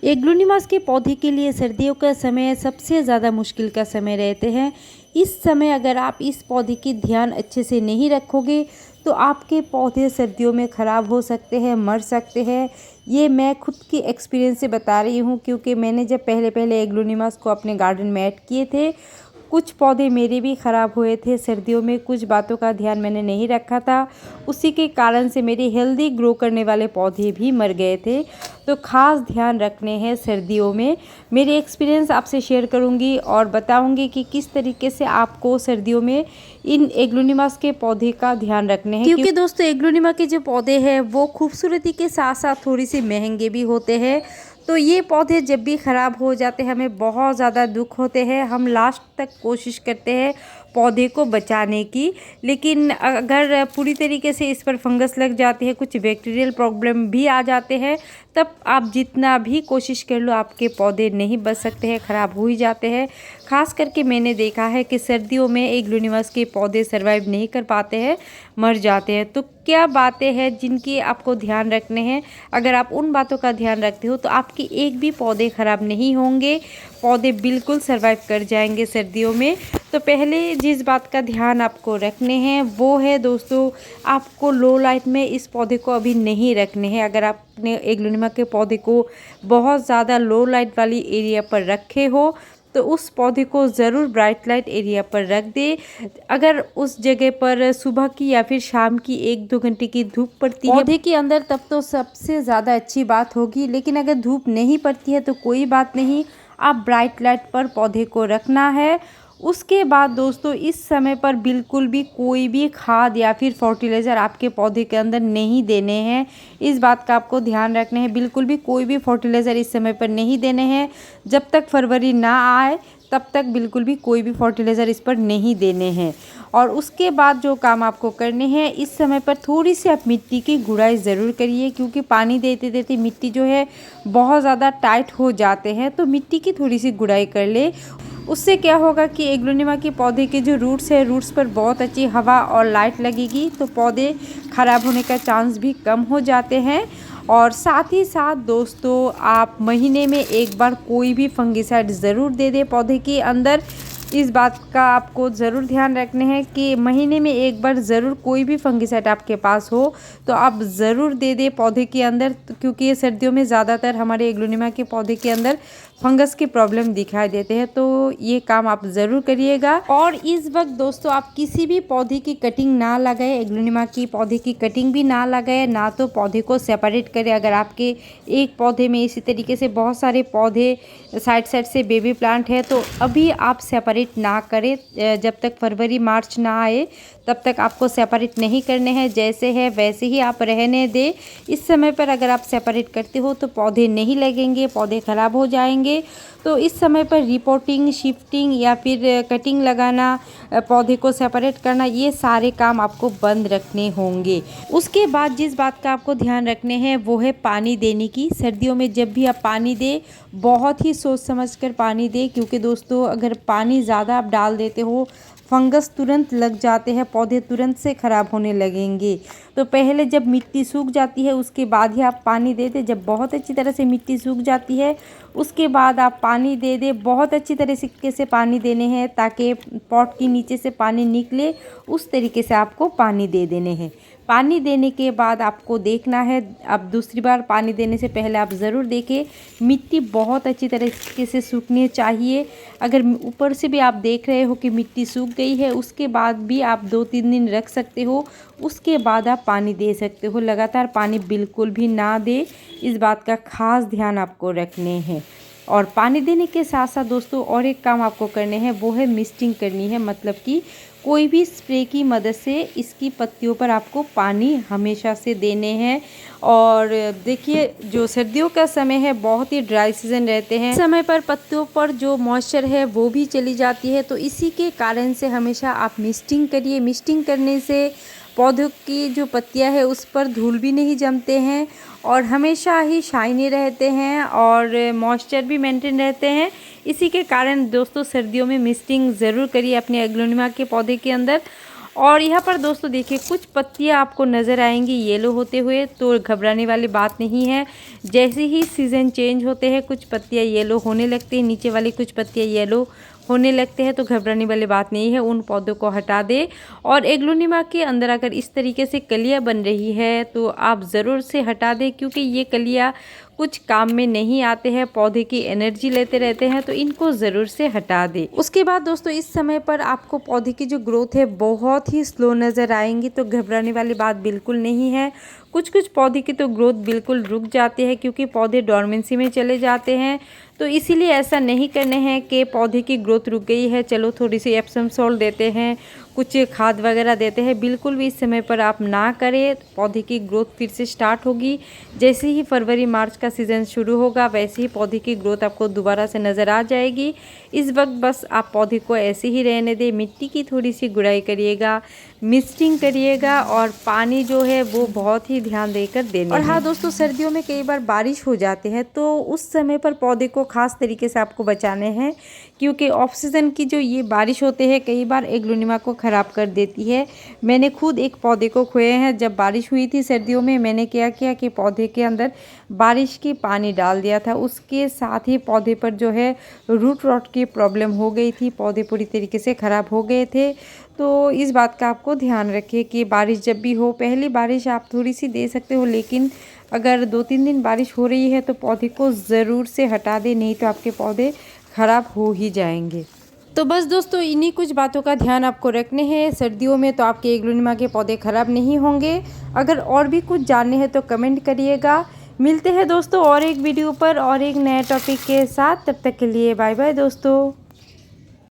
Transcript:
Aglaonemas के पौधे के लिए सर्दियों का समय सबसे ज़्यादा मुश्किल का समय रहते हैं। इस समय अगर आप इस पौधे की ध्यान अच्छे से नहीं रखोगे तो आपके पौधे सर्दियों में ख़राब हो सकते हैं, मर सकते हैं। ये मैं खुद की एक्सपीरियंस से बता रही हूँ, क्योंकि मैंने जब पहले एग्लोनिमास को अपने गार्डन में ऐड किए थे, कुछ पौधे मेरे भी ख़राब हुए थे सर्दियों में। कुछ बातों का ध्यान मैंने नहीं रखा था, उसी के कारण से मेरे हेल्दी ग्रो करने वाले पौधे भी मर गए थे। तो ख़ास ध्यान रखने हैं सर्दियों में। मेरे एक्सपीरियंस आपसे शेयर करूंगी और बताऊंगी कि किस तरीके से आपको सर्दियों में इन एग्लोनिमास के पौधे का ध्यान रखने हैं, क्योंकि दोस्तों एग्लोनिमा के जो पौधे हैं वो खूबसूरती के साथ साथ थोड़ी सी महंगे भी होते हैं। तो ये पौधे जब भी ख़राब हो जाते हैं हमें बहुत ज़्यादा दुख होते हैं। हम लास्ट तक कोशिश करते हैं पौधे को बचाने की, लेकिन अगर पूरी तरीके से इस पर फंगस लग जाती है, कुछ बैक्टीरियल प्रॉब्लम भी आ जाते हैं, तब आप जितना भी कोशिश कर लो आपके पौधे नहीं बच सकते हैं, ख़राब हो ही जाते हैं। ख़ास करके मैंने देखा है कि सर्दियों में एग्लोनिमास के पौधे सर्वाइव नहीं कर पाते हैं, मर जाते हैं। तो क्या बातें हैं जिनकी आपको ध्यान रखने हैं। अगर आप उन बातों का ध्यान रखते हो तो आपकी एक भी पौधे ख़राब नहीं होंगे, पौधे बिल्कुल सर्वाइव कर जाएंगे सर्दियों में। तो पहले जिस बात का ध्यान आपको रखने हैं वो है दोस्तों, आपको लो लाइट में इस पौधे को अभी नहीं रखने हैं। अगर आपने एग्लोनिमा के पौधे को बहुत ज़्यादा लो लाइट वाली एरिया पर रखे हो तो उस पौधे को ज़रूर ब्राइट लाइट एरिया पर रख दे। अगर उस जगह पर सुबह की या फिर शाम की 1-2 घंटे की धूप पड़ती है पौधे के अंदर, तब तो सबसे ज़्यादा अच्छी बात होगी। लेकिन अगर धूप नहीं पड़ती है तो कोई बात नहीं, आप ब्राइट लाइट पर पौधे को रखना है। उसके बाद दोस्तों इस समय पर बिल्कुल भी कोई भी खाद या फिर फर्टिलाइज़र आपके पौधे के अंदर नहीं देने हैं। इस बात का आपको ध्यान रखना है, बिल्कुल भी कोई भी फर्टिलाइज़र इस समय पर नहीं देने हैं। जब तक फरवरी ना आए तब तक बिल्कुल भी कोई भी फर्टिलाइज़र इस पर नहीं देने हैं। और उसके बाद जो काम आपको करने हैं, इस समय पर थोड़ी सी आप मिट्टी की गुड़ाई ज़रूर करिए, क्योंकि पानी देते देते मिट्टी जो है बहुत ज़्यादा टाइट हो जाते हैं। तो मिट्टी की थोड़ी सी गुड़ाई कर ले। उससे क्या होगा कि एग्लोनिमा के पौधे के जो रूट्स है, रूट्स पर बहुत अच्छी हवा और लाइट लगेगी, तो पौधे ख़राब होने का चांस भी कम हो जाते हैं। और साथ ही साथ दोस्तों आप महीने में एक बार कोई भी फंगिसाइड ज़रूर दे दें पौधे के अंदर। इस बात का आपको ज़रूर ध्यान रखने हैं कि महीने में एक बार ज़रूर कोई भी फंगिसाइड आपके पास हो तो आप ज़रूर दे दें पौधे के अंदर, क्योंकि ये सर्दियों में ज़्यादातर हमारे एग्लोनिमा के पौधे के अंदर फंगस की प्रॉब्लम दिखाई देते हैं। तो ये काम आप ज़रूर करिएगा। और इस वक्त दोस्तों आप किसी भी पौधे की कटिंग ना लगाए, एग्लोनिमा की पौधे की कटिंग भी ना लगाए, ना तो पौधे को सेपरेट करें। अगर आपके एक पौधे में इसी तरीके से बहुत सारे पौधे साइड साइड से बेबी प्लांट है तो अभी आप सेपरेट ना करें। जब तक फरवरी मार्च ना आए तब तक आपको सेपरेट नहीं करने हैं, जैसे है वैसे ही आप रहने दें। इस समय पर अगर आप सेपरेट करते हो तो पौधे नहीं लगेंगे, पौधे ख़राब हो जाएंगे। तो इस समय पर रिपोर्टिंग, शिफ्टिंग या फिर कटिंग लगाना, पौधे को सेपरेट करना, ये सारे काम आपको बंद रखने होंगे। उसके बाद जिस बात का आपको ध्यान रखने हैं वो है पानी देने की। सर्दियों में जब भी आप पानी दें बहुत ही सोच समझ कर पानी दें, क्योंकि दोस्तों अगर पानी ज़्यादा आप डाल देते हो फंगस तुरंत लग जाते हैं, पौधे तुरंत से ख़राब होने लगेंगे। तो पहले जब मिट्टी सूख जाती है उसके बाद ही आप पानी दे दें। जब बहुत अच्छी तरह से मिट्टी सूख जाती है उसके बाद आप पानी दे दें। बहुत अच्छी तरीके से पानी देने हैं ताकि पॉट के नीचे से पानी निकले, उस तरीके से आपको पानी दे देने हैं। पानी देने के बाद आपको देखना है, अब दूसरी बार पानी देने से पहले आप ज़रूर देखें मिट्टी बहुत अच्छी तरीके से सूखनी चाहिए। अगर ऊपर से भी आप देख रहे हो कि मिट्टी सूख गई है, उसके बाद भी आप 2-3 दिन रख सकते हो, उसके बाद आप पानी दे सकते हो। लगातार पानी बिल्कुल भी ना दे, इस बात का खास ध्यान आपको रखने हैं। और पानी देने के साथ साथ दोस्तों और एक काम आपको करने हैं वो है मिस्टिंग करनी है, मतलब कि कोई भी स्प्रे की मदद से इसकी पत्तियों पर आपको पानी हमेशा से देने हैं। और देखिए जो सर्दियों का समय है बहुत ही ड्राई सीजन रहते हैं, समय पर पत्तियों पर जो मॉइस्चर है वो भी चली जाती है। तो इसी के कारण से हमेशा आप मिस्टिंग करिए। मिस्टिंग करने से पौधों की जो पत्तियां है उस पर धूल भी नहीं जमते हैं और हमेशा ही शाइनी रहते हैं और मॉइस्चर भी मेंटेन रहते हैं। इसी के कारण दोस्तों सर्दियों में मिस्टिंग ज़रूर करिए अपने एग्लोनिमा के पौधे के अंदर। और यहाँ पर दोस्तों देखिए कुछ पत्तियाँ आपको नज़र आएंगी येलो होते हुए, तो घबराने वाली बात नहीं है। जैसे ही सीज़न चेंज होते हैं कुछ पत्तियाँ येलो होने लगती हैं, नीचे वाली कुछ पत्तियाँ येलो होने लगते हैं, तो घबराने वाली बात नहीं है, उन पौधों को हटा दें। और एग्लोनिमा के अंदर अगर इस तरीके से कलियाँ बन रही है तो आप ज़रूर से हटा दें, क्योंकि ये कलियाँ कुछ काम में नहीं आते हैं, पौधे की एनर्जी लेते रहते हैं, तो इनको ज़रूर से हटा दें। उसके बाद दोस्तों इस समय पर आपको पौधे की जो ग्रोथ है बहुत ही स्लो नज़र आएंगी, तो घबराने वाली बात बिल्कुल नहीं है। कुछ कुछ पौधे की तो ग्रोथ बिल्कुल रुक जाती है, क्योंकि पौधे डॉर्मेंसी में चले जाते हैं, तो इसीलिए ऐसा नहीं करने हैं कि पौधे की ग्रोथ रुक गई है चलो थोड़ी सी एप्सम सॉल्ट देते हैं, कुछ खाद वगैरह देते हैं। बिल्कुल भी इस समय पर आप ना करें, पौधे की ग्रोथ फिर से स्टार्ट होगी। जैसे ही फरवरी मार्च का सीज़न शुरू होगा वैसे ही पौधे की ग्रोथ आपको दोबारा से नज़र आ जाएगी। इस वक्त बस आप पौधे को ऐसे ही रहने दें, मिट्टी की थोड़ी सी गुड़ाई करिएगा, मिस्टिंग करिएगा, और पानी जो है वो बहुत ही ध्यान देकर देने। और हाँ दोस्तों, सर्दियों में कई बार बारिश हो जाती है, तो उस समय पर पौधे को ख़ास तरीके से आपको बचाने हैं, क्योंकि ऑफ सीज़न की जो ये बारिश होते हैं कई बार एग्लोनिमा को ख़राब कर देती है। मैंने खुद एक पौधे को खोए हैं, जब बारिश हुई थी सर्दियों में मैंने क्या किया कि पौधे के अंदर बारिश की पानी डाल दिया था, उसके साथ ही पौधे पर जो है रूट रॉट की प्रॉब्लम हो गई थी, पौधे पूरी तरीके से ख़राब हो गए थे। तो इस बात का आपको ध्यान रखिए कि बारिश जब भी हो, पहली बारिश आप थोड़ी सी दे सकते हो, लेकिन अगर 2-3 दिन बारिश हो रही है तो पौधे को ज़रूर से हटा दें, नहीं तो आपके पौधे ख़राब हो ही जाएंगे। तो बस दोस्तों इन्हीं कुछ बातों का ध्यान आपको रखने हैं सर्दियों में, तो आपके एग्लोनिमा के पौधे ख़राब नहीं होंगे। अगर और भी कुछ जानने हैं तो कमेंट करिएगा। मिलते हैं दोस्तों और एक वीडियो पर और एक नए टॉपिक के साथ, तब तक के लिए बाय बाय दोस्तों।